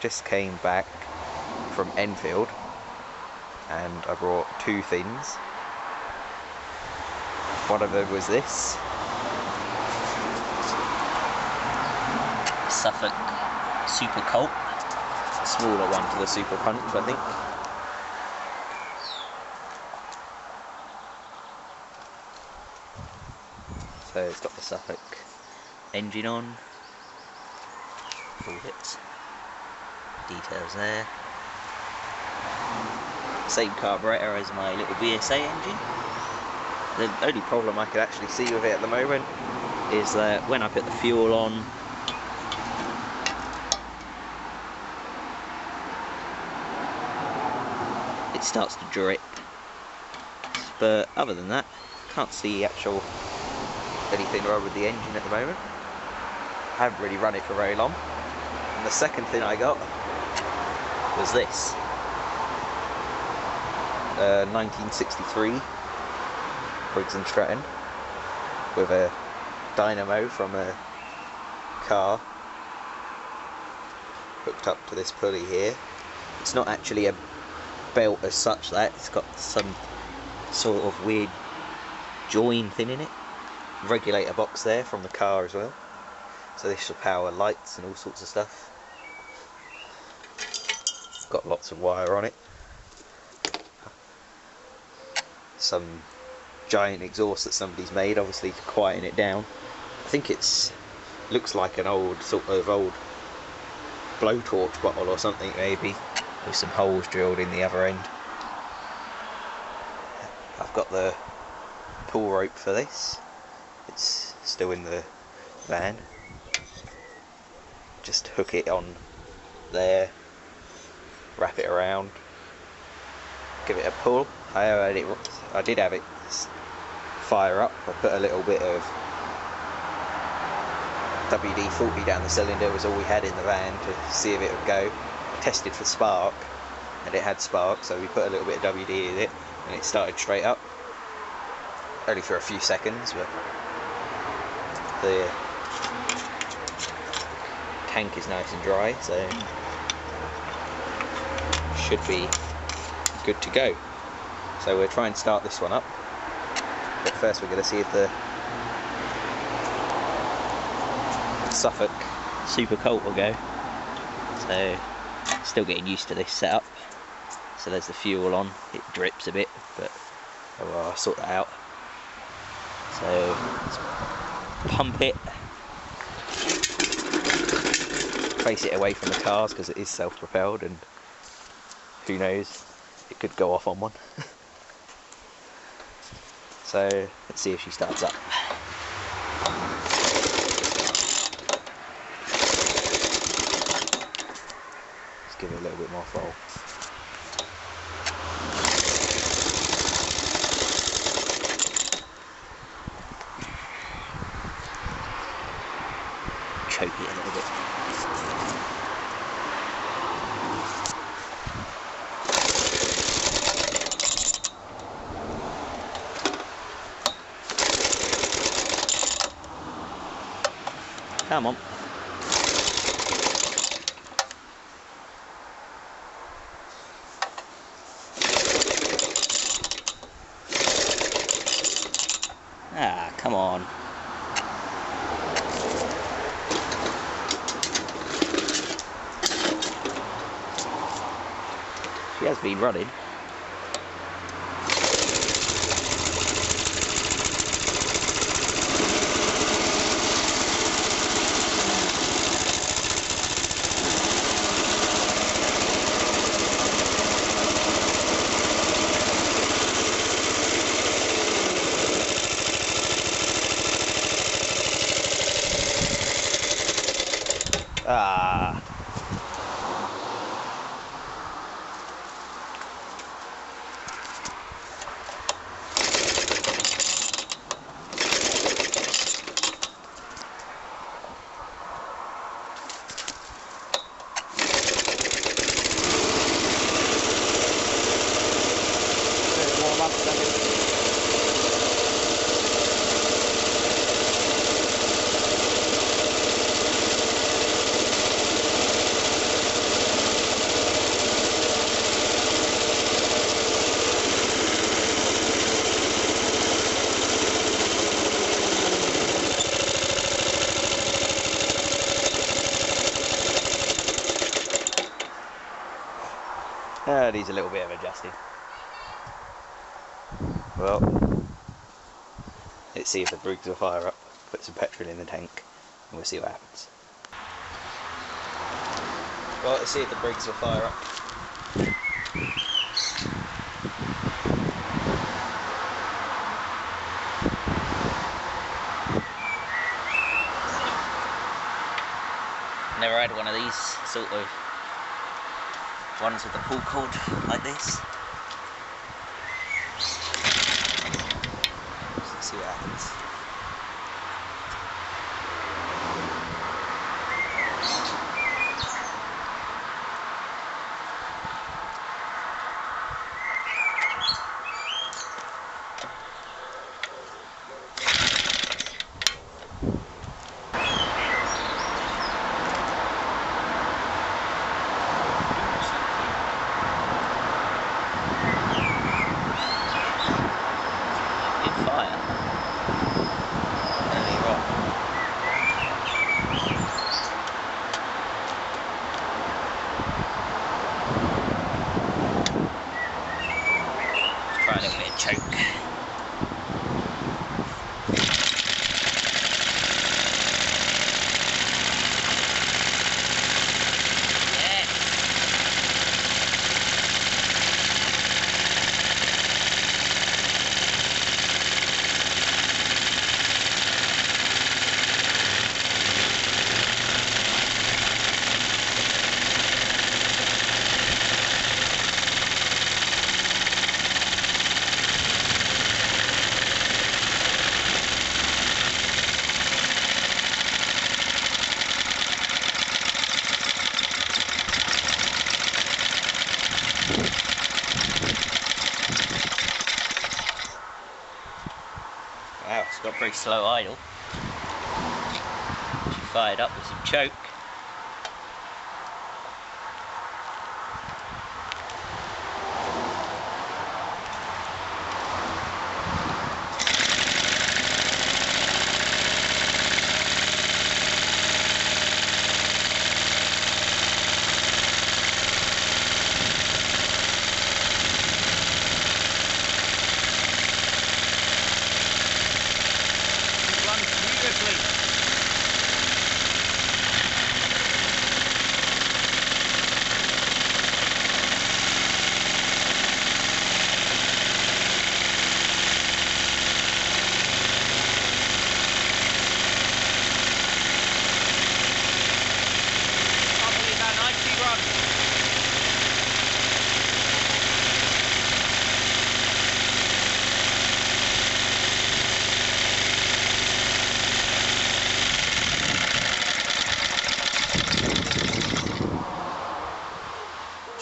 just came back from Enfield and I brought two things. One of them was this Suffolk Super Colt, smaller one to the Super Punch, I think. So it's got the Suffolk engine on, all its details there. Same carburetor as my little VSA engine. The only problem I could actually see with it at the moment is that when I put the fuel on, it starts to drip. But other than that, can't see actual anything wrong with the engine at the moment. I haven't really run it for very long. And the second thing I got was this 1963 Briggs and Stratton with a dynamo from a car hooked up to this pulley here. It's not actually a belt as such, that it's got some sort of weird join thing in it. Regulator box there from the car as well, so this will power lights and all sorts of stuff. It's got lots of wire on it. Some giant exhaust that somebody's made, obviously, to quieten it down. I think it's looks like an old sort of old blowtorch bottle or something, maybe, with some holes drilled in the other end. I've got the pull rope for this. It's still in the van. Just hook it on there, wrap it around, give it a pull. I did have it fire up. I put a little bit of WD-40 down the cylinder, was all we had in the van, to see if it would go. I tested for spark, and it had spark, so we put a little bit of WD in it, and it started straight up. Only for a few seconds, but the tank is nice and dry, so should be good to go. So we'll try and start this one up, but first we're going to see if the Suffolk Super Colt will go. So still getting used to this setup. So there's the fuel on, it drips a bit, but I'll sort that out. So let's pump it, face it away from the cars because it is self-propelled, and who knows, it could go off on one. So let's see if she starts up. Let's give it a little bit more throttle. Choke it a little bit. Come on. Ah, come on. She has been running. Ah. Warm up a second. needs a little bit of adjusting. Well, let's see if the Briggs will fire up. Put some petrol in the tank and we'll see what happens. Well, let's see if the Briggs will fire up. Never had one of these sort of ones with the pull cord like this. Let's see what happens. Try a little bit of choke. Wow, it's got very slow idle. She fired up with some choke.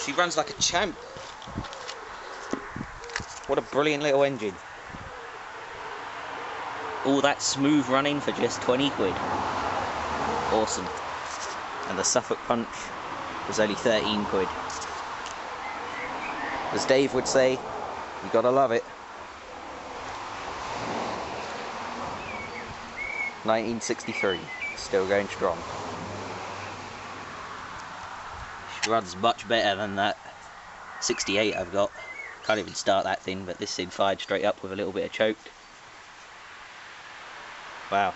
She runs like a champ. What a brilliant little engine. All that smooth running for just 20 quid. Awesome. And the Suffolk punch was only 13 quid. As Dave would say, you gotta love it. 1963, still going strong. She runs much better than that 68 I've got. Can't even start that thing, but this thing fired straight up with a little bit of choke. Wow.